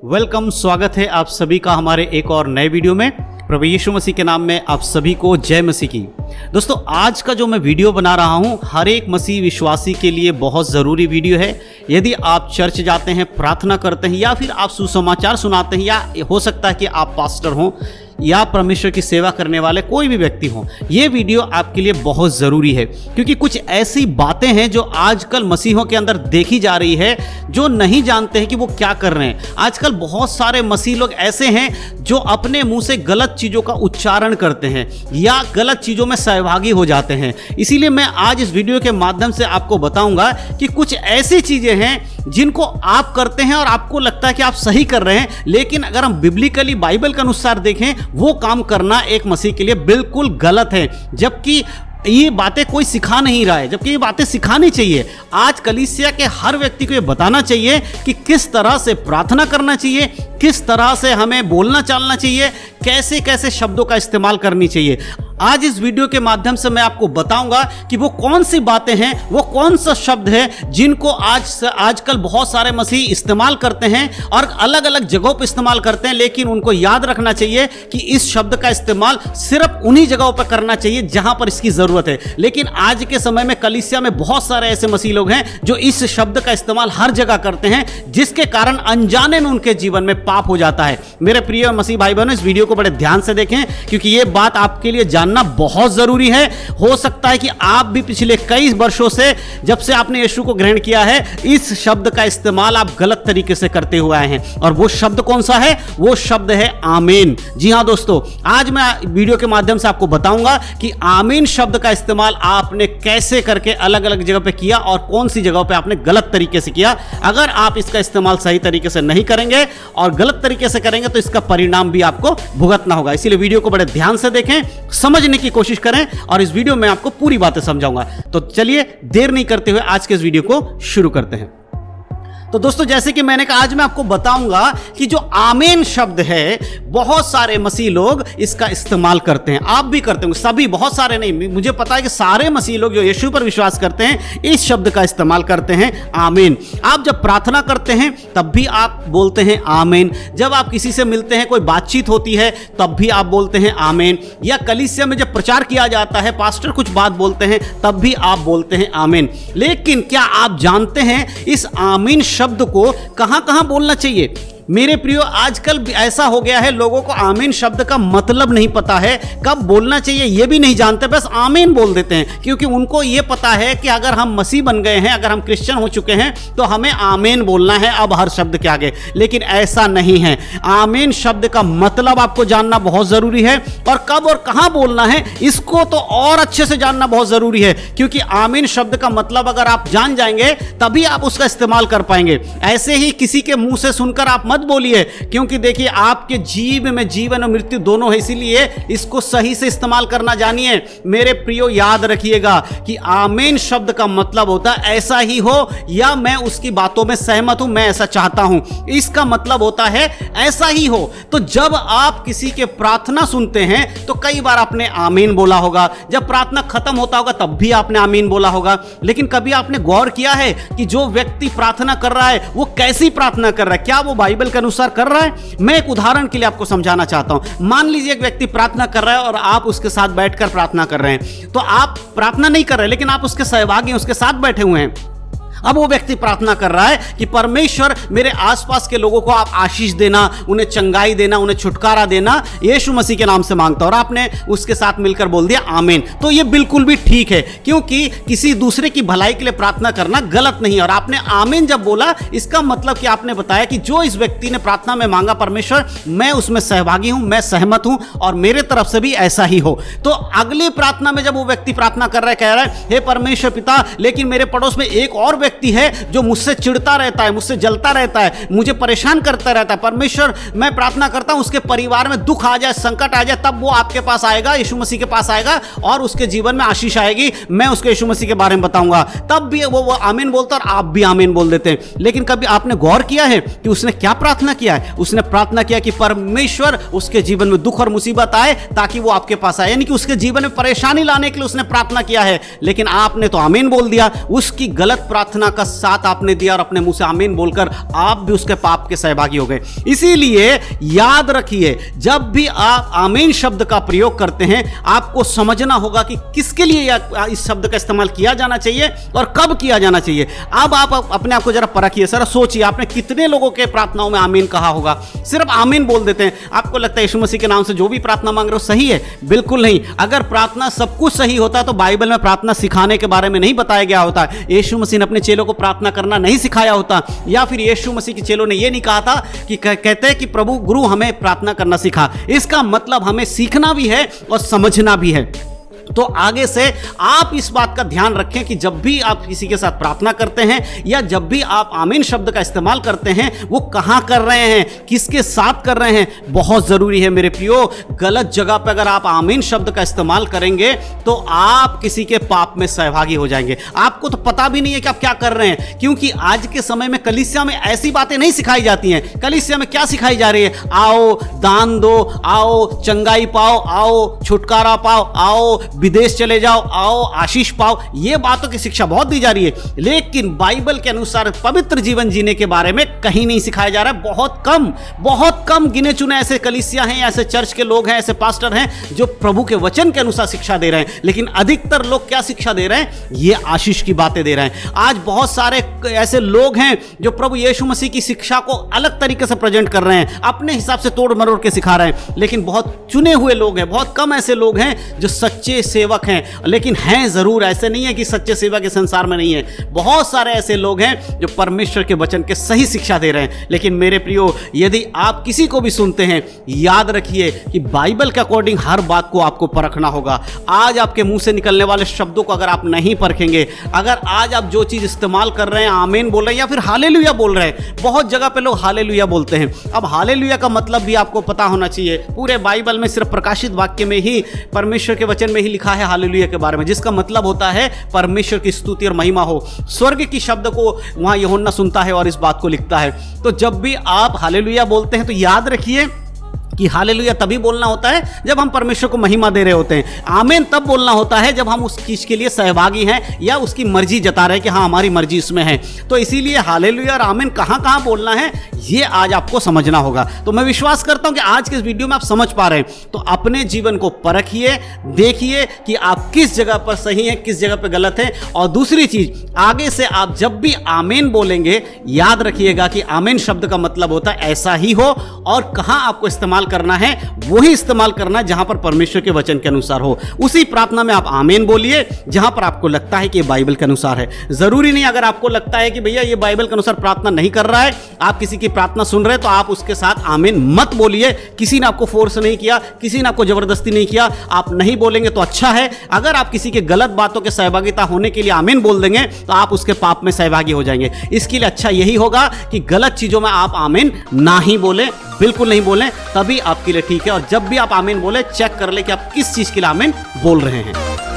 Welcome, स्वागत है आप सभी का हमारे एक और नए वीडियो में। प्रभु यीशु मसीह के नाम में आप सभी को जय मसीह की। दोस्तों, आज का जो मैं वीडियो बना रहा हूं हर एक मसीह विश्वासी के लिए बहुत ज़रूरी वीडियो है। यदि आप चर्च जाते हैं, प्रार्थना करते हैं, या फिर आप सुसमाचार सुनाते हैं, या हो सकता है कि आप पास्टर हों या परमेश्वर की सेवा करने वाले कोई भी व्यक्ति हो, ये वीडियो आपके लिए बहुत ज़रूरी है। क्योंकि कुछ ऐसी बातें हैं जो आजकल मसीहों के अंदर देखी जा रही है, जो नहीं जानते हैं कि वो क्या कर रहे हैं। आजकल बहुत सारे मसीह लोग ऐसे हैं जो अपने मुंह से गलत चीज़ों का उच्चारण करते हैं या गलत चीज़ों में सहभागी हो जाते हैं। इसीलिए मैं आज इस वीडियो के माध्यम से आपको बताऊंगा कि कुछ ऐसी चीज़ें हैं जिनको आप करते हैं और आपको लगता है कि आप सही कर रहे हैं, लेकिन अगर हम बिब्लिकली बाइबल के अनुसार देखें, वो काम करना एक मसीह के लिए बिल्कुल गलत है। जबकि ये बातें कोई सिखा नहीं रहा है, जबकि ये बातें सिखानी चाहिए। आज कलीसिया के हर व्यक्ति को ये बताना चाहिए कि किस तरह से प्रार्थना करना चाहिए, किस तरह से हमें बोलना चालना चाहिए, कैसे कैसे शब्दों का इस्तेमाल करनी चाहिए। आज इस वीडियो के माध्यम से मैं आपको बताऊंगा कि वो कौन सी बातें हैं, वो कौन सा शब्द है जिनको आजकल बहुत सारे मसीह इस्तेमाल करते हैं और अलग अलग जगहों पर इस्तेमाल करते हैं। लेकिन उनको याद रखना चाहिए कि इस शब्द का इस्तेमाल सिर्फ उन्हीं जगहों पर करना चाहिए जहां पर इसकी जरूरत है। लेकिन आज के समय में कलीसिया में बहुत सारे ऐसे मसीह लोग हैं जो इस शब्द का इस्तेमाल हर जगह करते हैं, जिसके कारण अनजाने में उनके जीवन में पाप हो जाता है। मेरे प्रिय मसीह भाई बहनों, इस वीडियो को बड़े ध्यान से देखें, क्योंकि यह बात आपके लिए जानना बहुत जरूरी है। हो सकता है कि आप भी पिछले कई वर्षों से, जब से आपने यीशु को ग्रहण किया है, इस शब्द का इस्तेमाल आप गलत तरीके से करते हुए आए हैं। और वो शब्द कौन सा है? वो शब्द है आमीन। जी हां दोस्तों, आज मैं वीडियो के माध्यम से आपको बताऊंगा कि आमीन शब्द का इस्तेमाल आपने कैसे करके अलग अलग जगह पे किया और कौन सी जगह पे आपने गलत तरीके से किया। अगर आप इसका इस्तेमाल सही तरीके से नहीं करेंगे और गलत तरीके से करेंगे तो इसका परिणाम भी आपको भुगतना होगा। इसीलिए वीडियो को बड़े ध्यान से देखें, समझने की कोशिश करें, और इस वीडियो में आपको पूरी बातें समझाऊंगा। तो चलिए देर नहीं करते हुए आज के इस वीडियो को शुरू करते हैं। तो दोस्तों, जैसे कि मैंने कहा, आज मैं आपको बताऊंगा कि जो आमीन शब्द है, बहुत सारे मसीह लोग इसका इस्तेमाल करते हैं। आप भी करते होंगे, सभी, बहुत सारे नहीं, मुझे पता है कि सारे मसीह लोग जो यीशु पर विश्वास करते हैं इस शब्द का इस्तेमाल करते हैं, आमीन। आप जब प्रार्थना करते हैं तब भी आप बोलते हैं आमीन। जब आप किसी से मिलते हैं, कोई बातचीत होती है, तब भी आप बोलते हैं आमीन। या कलीसिया में जब प्रचार किया जाता है, पास्टर कुछ बात बोलते हैं, तब भी आप बोलते हैं आमीन। लेकिन क्या आप जानते हैं इस आमीन शब्द को कहां कहां बोलना चाहिए? मेरे प्रियो, आजकल ऐसा हो गया है, लोगों को आमीन शब्द का मतलब नहीं पता है, कब बोलना चाहिए ये भी नहीं जानते, बस आमीन बोल देते हैं। क्योंकि उनको ये पता है कि अगर हम मसीह बन गए हैं, अगर हम क्रिश्चियन हो चुके हैं, तो हमें आमीन बोलना है अब हर शब्द के आगे। लेकिन ऐसा नहीं है। आमीन शब्द का मतलब आपको जानना बहुत जरूरी है, और कब और कहां बोलना है इसको तो और अच्छे से जानना बहुत जरूरी है। क्योंकि आमीन शब्द का मतलब अगर आप जान जाएंगे तभी आप उसका इस्तेमाल कर पाएंगे। ऐसे ही किसी के मुंह से सुनकर आप मत बोलिए, क्योंकि देखिए आपके जीव में जीवन और मृत्यु दोनों है, इसीलिए इसको सही से इस्तेमाल करना जानिए। मेरे प्रियो, याद रखिएगा कि आमीन शब्द का मतलब होता है ऐसा ही हो, या मैं उसकी बातों में सहमत हूं, मैं ऐसा चाहता हूं, इसका मतलब होता है ऐसा ही हो। तो जब आप किसी के प्रार्थना सुनते हैं तो कई बार आपने आमीन बोला होगा, जब प्रार्थना खत्म होता होगा तब भी आपने आमीन बोला होगा। लेकिन कभी आपने गौर किया है कि जो व्यक्ति प्रार्थना कर रहा है वो कैसी प्रार्थना कर रहा है? क्या वो बाइबल के अनुसार कर रहा है? मैं एक उदाहरण के लिए आपको समझाना चाहता हूं। मान लीजिए एक व्यक्ति प्रार्थना कर रहा है और आप उसके साथ बैठकर प्रार्थना कर रहे हैं। तो आप प्रार्थना नहीं कर रहे, लेकिन आप उसके सहभागी, उसके साथ बैठे हुए हैं। अब वो व्यक्ति प्रार्थना कर रहा है कि परमेश्वर, मेरे आसपास के लोगों को आप आशीष देना, उन्हें चंगाई देना, उन्हें छुटकारा देना, यीशु मसीह के नाम से मांगता हूं। और आपने उसके साथ मिलकर बोल दिया आमीन। तो ये बिल्कुल भी ठीक है, क्योंकि किसी दूसरे की भलाई के लिए प्रार्थना करना गलत नहीं है। और आपने आमीन जब बोला, इसका मतलब कि आपने बताया कि जो इस व्यक्ति ने प्रार्थना में मांगा, परमेश्वर मैं उसमें सहभागी हूं, मैं सहमत हूं, और मेरे तरफ से भी ऐसा ही हो। तो अगली प्रार्थना में जब वो व्यक्ति प्रार्थना कर रहा है, कह रहा है हे परमेश्वर पिता, लेकिन मेरे पड़ोस में एक और व्यक्ति है जो मुझसे चिढ़ता रहता है, मुझसे जलता रहता है, मुझे परेशान करता रहता है, परमेश्वर मैं प्रार्थना करता हूं उसके परिवार में दुख आ जाए, संकट आ जाए, तब वो आपके पास आएगा, यीशु मसीह के पास आएगा और उसके जीवन में आशीष आएगी, मैं उसके यीशु मसीह के बारे में बताऊंगा। तब भी वो आमीन बोलता और आप भी आमीन बोल देते हैं। लेकिन कभी आपने गौर किया है कि उसने क्या प्रार्थना किया है? उसने प्रार्थना किया कि परमेश्वर उसके जीवन में दुख और मुसीबत आए ताकि वो आपके पास आए, यानी कि उसके जीवन में परेशानी लाने के लिए उसने प्रार्थना किया है। लेकिन आपने तो आमीन बोल दिया। उसकी गलत प्रार्थना प्रार्थना का साथ आपने दिया और अपने मुंह से आमीन बोलकर आप भी उसके पाप के सहभागी हो गए। इसीलिए याद रखिए, जब भी आप आमीन शब्द का प्रयोग करते हैं आपको समझना होगा कि किसके लिए इस शब्द का इस्तेमाल किया जाना चाहिए और कब किया जाना चाहिए। अब आप अपने आप को जरा परखिए, सर सोचिए आपने कितने लोगों के प्रार्थनाओं में आमीन कहा होगा। सिर्फ आमीन बोल देते हैं। आपको लगता है यीशु मसीह के नाम से जो भी प्रार्थना मांग रहे हो सही है? बिल्कुल नहीं। अगर प्रार्थना सब कुछ सही होता तो बाइबल में प्रार्थना सिखाने के बारे में नहीं बताया गया होता। यीशु मसीह ने अपने चेलों को प्रार्थना करना नहीं सिखाया होता, या फिर यीशु मसीह के चेलों ने यह नहीं कहा था कि कहते हैं कि प्रभु गुरु हमें प्रार्थना करना सिखा। इसका मतलब हमें सीखना भी है और समझना भी है। तो आगे से आप इस बात का ध्यान रखें कि जब भी आप किसी के साथ प्रार्थना करते हैं या जब भी आप आमीन शब्द का इस्तेमाल करते हैं वो कहां कर रहे हैं, किसके साथ कर रहे हैं, बहुत जरूरी है मेरे प्रियो। गलत जगह पर अगर आप आमीन शब्द का इस्तेमाल करेंगे तो आप किसी के पाप में सहभागी हो जाएंगे। आपको तो पता भी नहीं है कि आप क्या कर रहे हैं, क्योंकि आज के समय में कलीसिया में ऐसी बातें नहीं सिखाई जाती हैं। कलीसिया में क्या सिखाई जा रही है? आओ दान दो, आओ चंगाई पाओ, आओ छुटकारा पाओ, आओ विदेश चले जाओ, आओ आशीष पाओ। ये बातों की शिक्षा बहुत दी जा रही है, लेकिन बाइबल के अनुसार पवित्र जीवन जीने के बारे में कहीं नहीं सिखाया जा रहा है। बहुत कम गिने चुने ऐसे कलीसिया हैं, ऐसे चर्च के लोग हैं, ऐसे पास्टर हैं जो प्रभु के वचन के अनुसार शिक्षा दे रहे हैं। लेकिन अधिकतर लोग क्या शिक्षा दे रहे हैं? ये आशीष की बातें दे रहे हैं। आज बहुत सारे ऐसे लोग हैं जो प्रभु यीशु मसीह की शिक्षा को अलग तरीके से प्रेजेंट कर रहे हैं, अपने हिसाब से तोड़ मरोड़ के सिखा रहे हैं। लेकिन बहुत चुने हुए लोग हैं, बहुत कम ऐसे लोग हैं जो सच्चे सेवक हैं। लेकिन हैं जरूर, ऐसे नहीं है कि सच्चे सेवक इस संसार में नहीं है। बहुत सारे ऐसे लोग हैं जो परमेश्वर के वचन के सही शिक्षा दे रहे हैं। लेकिन मेरे प्रियो, यदि आप किसी को भी सुनते हैं, याद रखिए कि बाइबल के अकॉर्डिंग हर बात को आपको परखना होगा। आज आपके मुंह से निकलने वाले शब्दों को अगर आप नहीं परखेंगे, अगर आज आप जो चीज इस्तेमाल कर रहे हैं, आमीन बोल रहे हैं या फिर हालेलुया बोल रहे हैं, बहुत जगह पे लोग हालेलुया बोलते हैं। अब हालेलुया का मतलब भी आपको पता होना चाहिए। पूरे बाइबल में सिर्फ प्रकाशित वाक्य में ही, परमेश्वर के वचन में ही लिखा है हालेलुया के बारे में, जिसका मतलब होता है परमेश्वर की स्तुति और महिमा हो। स्वर्ग की शब्द को वहां यूहन्ना सुनता है और इस बात को लिखता है। तो जब भी आप हालेलुया बोलते हैं तो याद रखिए कि हालेलुया तभी बोलना होता है जब हम परमेश्वर को महिमा दे रहे होते हैं। आमीन तब बोलना होता है जब हम उस चीज के लिए सहभागी हैं या उसकी मर्जी जता रहे हैं कि हाँ हमारी मर्जी इसमें है। तो इसीलिए हालेलुया और आमीन कहाँ बोलना है ये आज आपको समझना होगा। तो मैं विश्वास करता हूं कि आज के इस वीडियो में आप समझ पा रहे हैं। तो अपने जीवन को परखिए, देखिए कि आप किस जगह पर सही हैं, किस जगह पर गलत है। और दूसरी चीज, आगे से आप जब भी आमीन बोलेंगे याद रखिएगा कि आमीन शब्द का मतलब होता है ऐसा ही हो, और कहां आपको इस्तेमाल करना है वही इस्तेमाल करना है जहां पर परमेश्वर के वचन के अनुसार हो। उसी प्रार्थना में आप आमीन बोलिए जहां पर आपको लगता है कि ये बाइबल के अनुसार है। जरूरी नहीं अगर आपको लगता है कि भैया ये बाइबल के अनुसार प्रार्थना नहीं कर रहा है, आप किसी की प्रार्थना सुन रहे हैं, तो आप उसके साथ आमीन मत बोलिए। किसी ने आपको फोर्स नहीं किया, किसी ने आपको जबरदस्ती नहीं किया, आप नहीं बोलेंगे तो अच्छा है। अगर आप किसी के गलत बातों के सहभागिता होने के लिए आमीन बोल देंगे तो आप उसके पाप में सहभागी हो जाएंगे। इसके लिए अच्छा यही होगा कि गलत चीजों में आप आमीन ना ही बोलें, बिल्कुल नहीं बोलें, तभी आपके लिए ठीक है। और जब भी आप आमीन बोले चेक कर ले कि आप किस चीज के लिए आमीन बोल रहे हैं।